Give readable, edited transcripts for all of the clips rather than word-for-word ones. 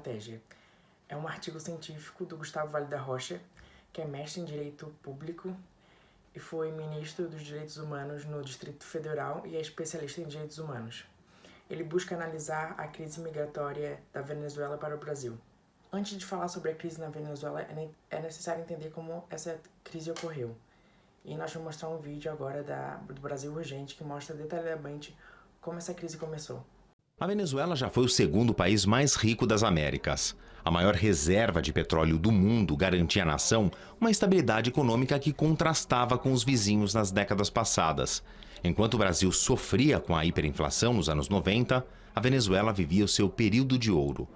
estratégia. É um artigo científico do Gustavo Vale da Rocha, que é mestre em Direito Público e foi ministro dos Direitos Humanos no Distrito Federal e é especialista em Direitos Humanos. Ele busca analisar a crise migratória da Venezuela para o Brasil. Antes de falar sobre a crise na Venezuela, é necessário entender como essa crise ocorreu. E nós vamos mostrar um vídeo agora do Brasil Urgente que mostra detalhadamente como essa crise começou. A Venezuela já foi o segundo país mais rico das Américas. A maior reserva de petróleo do mundo garantia à nação uma estabilidade econômica que contrastava com os vizinhos nas décadas passadas. Enquanto o Brasil sofria com a hiperinflação nos anos 90, a Venezuela vivia o seu período de ouro.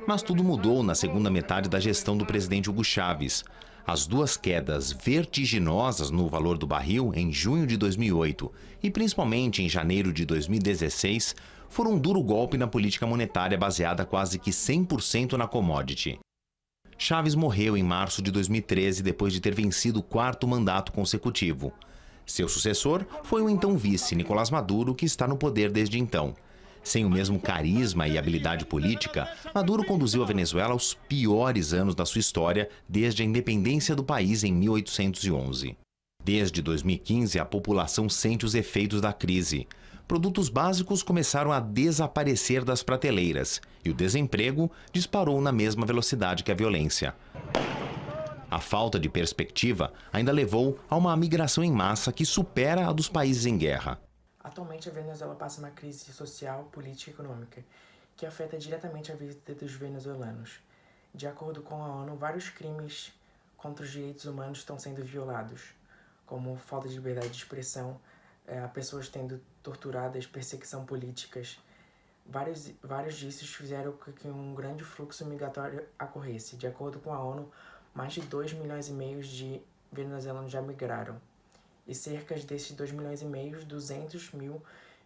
Mas tudo mudou na segunda metade da gestão do presidente Hugo Chávez. As duas quedas vertiginosas no valor do barril em junho de 2008 e principalmente em janeiro de 2016 foram um duro golpe na política monetária baseada quase que 100% na commodity. Chávez morreu em março de 2013 depois de ter vencido o quarto mandato consecutivo. Seu sucessor foi o então vice Nicolás Maduro, que está no poder desde então. Sem o mesmo carisma e habilidade política, Maduro conduziu a Venezuela aos piores anos da sua história desde a independência do país em 1811. Desde 2015, a população sente os efeitos da crise. Produtos básicos começaram a desaparecer das prateleiras e o desemprego disparou na mesma velocidade que a violência. A falta de perspectiva ainda levou a uma migração em massa que supera a dos países em guerra. Atualmente, a Venezuela passa uma crise social, política e econômica, que afeta diretamente a vida dos venezuelanos. De acordo com a ONU, vários crimes contra os direitos humanos estão sendo violados, como falta de liberdade de expressão, pessoas sendo torturadas, perseguição políticas. Vários disso fizeram que um grande fluxo migratório ocorresse. De acordo com a ONU, mais de 2,5 milhões de venezuelanos já migraram. E cerca desses 2,5 milhões, 200 mil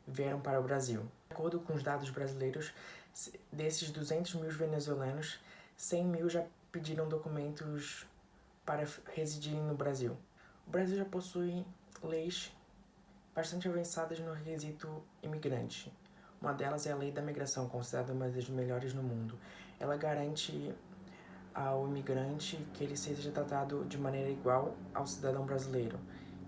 vieram para o Brasil. De acordo com os dados brasileiros, desses 200 mil venezuelanos, 100 mil já pediram documentos para residirem no Brasil. O Brasil já possui leis bastante avançadas no requisito imigrante. Uma delas é a Lei da Migração, considerada uma das melhores no mundo. Ela garante ao imigrante que ele seja tratado de maneira igual ao cidadão brasileiro,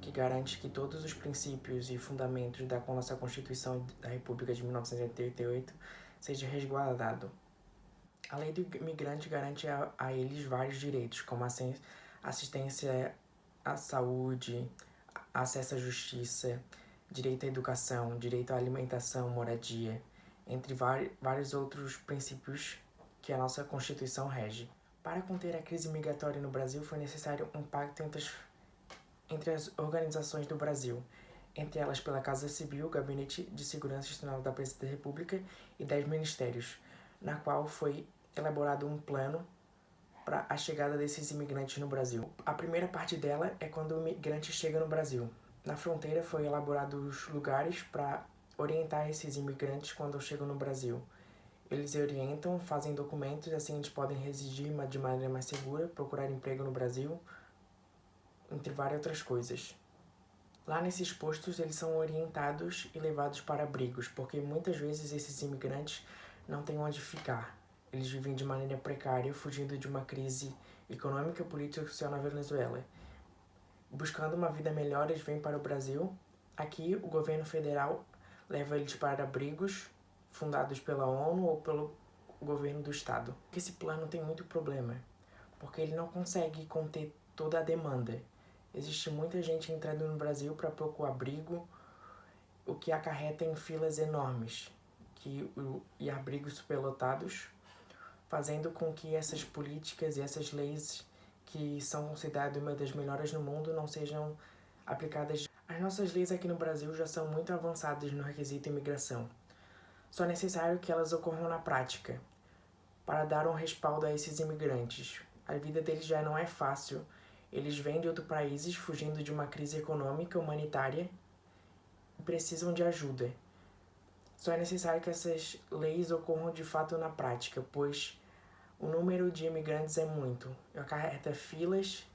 que garante que todos os princípios e fundamentos da nossa Constituição da República de 1988 seja resguardado. A lei do imigrante garante a eles vários direitos, como assistência à saúde, acesso à justiça, direito à educação, direito à alimentação, moradia, entre vários outros princípios que a nossa Constituição rege. Para conter a crise migratória no Brasil, foi necessário um pacto entre as organizações do Brasil, entre elas pela Casa Civil, Gabinete de Segurança Institucional da Presidência da República e 10 ministérios, na qual foi elaborado um plano para a chegada desses imigrantes no Brasil. A primeira parte dela é quando o imigrante chega no Brasil. Na fronteira foi elaborados lugares para orientar esses imigrantes quando chegam no Brasil. Eles orientam, fazem documentos, assim eles podem residir de maneira mais segura, procurar emprego no Brasil, entre várias outras coisas. Lá nesses postos eles são orientados e levados para abrigos, porque muitas vezes esses imigrantes não têm onde ficar. Eles vivem de maneira precária, fugindo de uma crise econômica, política e social na Venezuela. Buscando uma vida melhor, eles vêm para o Brasil. Aqui, o governo federal leva eles para abrigos fundados pela ONU ou pelo governo do estado. Esse plano tem muito problema, porque ele não consegue conter toda a demanda. Existe muita gente entrando no Brasil para procurar abrigo, o que acarreta em filas enormes e abrigos superlotados, fazendo com que essas políticas e essas leis que são consideradas uma das melhores no mundo não sejam aplicadas. As nossas leis aqui no Brasil já são muito avançadas no requisito imigração. Só é necessário que elas ocorram na prática, para dar um respaldo a esses imigrantes. A vida deles já não é fácil. Eles vêm de outros países fugindo de uma crise econômica, humanitária e precisam de ajuda. Só é necessário que essas leis ocorram de fato na prática, pois o número de imigrantes é muito. Acarreta filas,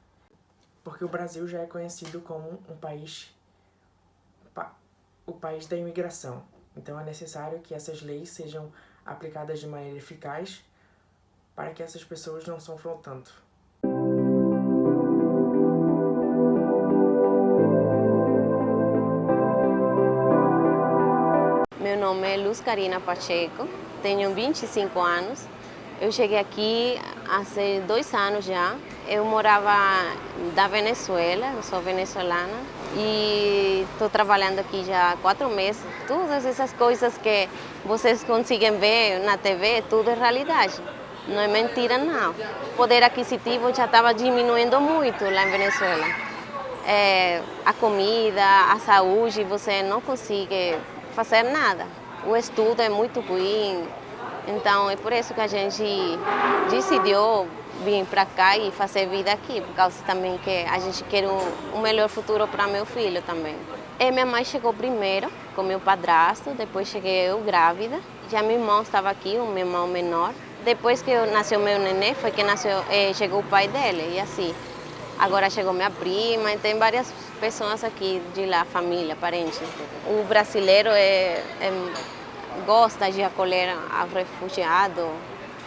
porque o Brasil já é conhecido como o país da imigração. Então é necessário que essas leis sejam aplicadas de maneira eficaz para que essas pessoas não sofram tanto. Meu nome é Luz Karina Pacheco, tenho 25 anos. Eu cheguei aqui há 2 anos já. Eu morava da Venezuela, eu sou venezuelana e estou trabalhando aqui já há 4 meses. Todas essas coisas que vocês conseguem ver na TV, tudo é realidade, não é mentira não. O poder aquisitivo já estava diminuindo muito lá em Venezuela. A comida, a saúde, você não consegue fazer nada. O estudo é muito ruim, então é por isso que a gente decidiu vir para cá e fazer vida aqui, por causa também que a gente quer um melhor futuro para meu filho também. Minha mãe chegou primeiro com meu padrasto, depois cheguei eu grávida. Já meu irmão estava aqui, o meu irmão menor. Depois que nasceu meu neném, foi que chegou o pai dele, e assim. Agora chegou minha prima, e tem várias pessoas aqui de lá, família, parentes. O brasileiro gosta de acolher ao refugiado,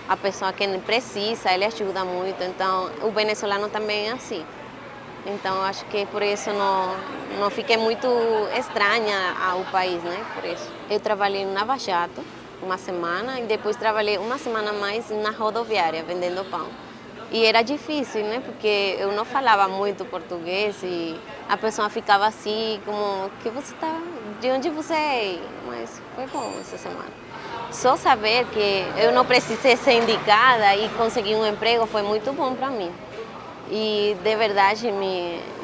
a pessoa que precisa, ele ajuda muito. Então, o venezuelano também é assim. Então, acho que por isso não fiquei muito estranha ao país, né? Por isso. Eu trabalhei no Lava Jato uma semana e depois trabalhei uma semana mais na rodoviária, vendendo pão. E era difícil, né? Porque eu não falava muito português e a pessoa ficava assim, como, que você tá, de onde você é? Mas foi bom essa semana. Só saber que eu não precisei ser indicada e conseguir um emprego foi muito bom para mim. E, de verdade,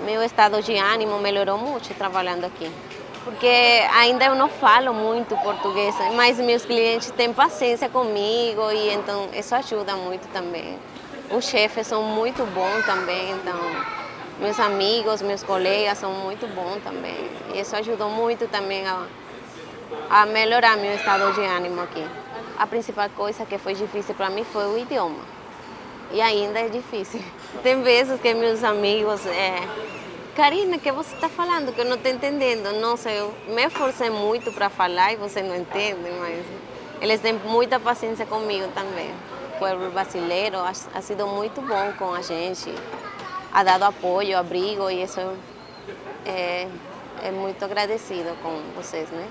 meu estado de ânimo melhorou muito trabalhando aqui. Porque ainda eu não falo muito português, mas meus clientes têm paciência comigo e então isso ajuda muito também. Os chefes são muito bons também, então meus amigos, meus colegas são muito bons também. E isso ajudou muito também a melhorar meu estado de ânimo aqui. A principal coisa que foi difícil para mim foi o idioma. E ainda é difícil. Tem vezes que meus amigos, Karina, o que você está falando que eu não estou entendendo? Nossa, eu me esforcei muito para falar e você não entende, mas eles têm muita paciência comigo também. O povo brasileiro ha sido muito bom com a gente, ha dado apoio, abrigo e isso é muito agradecido com vocês, né?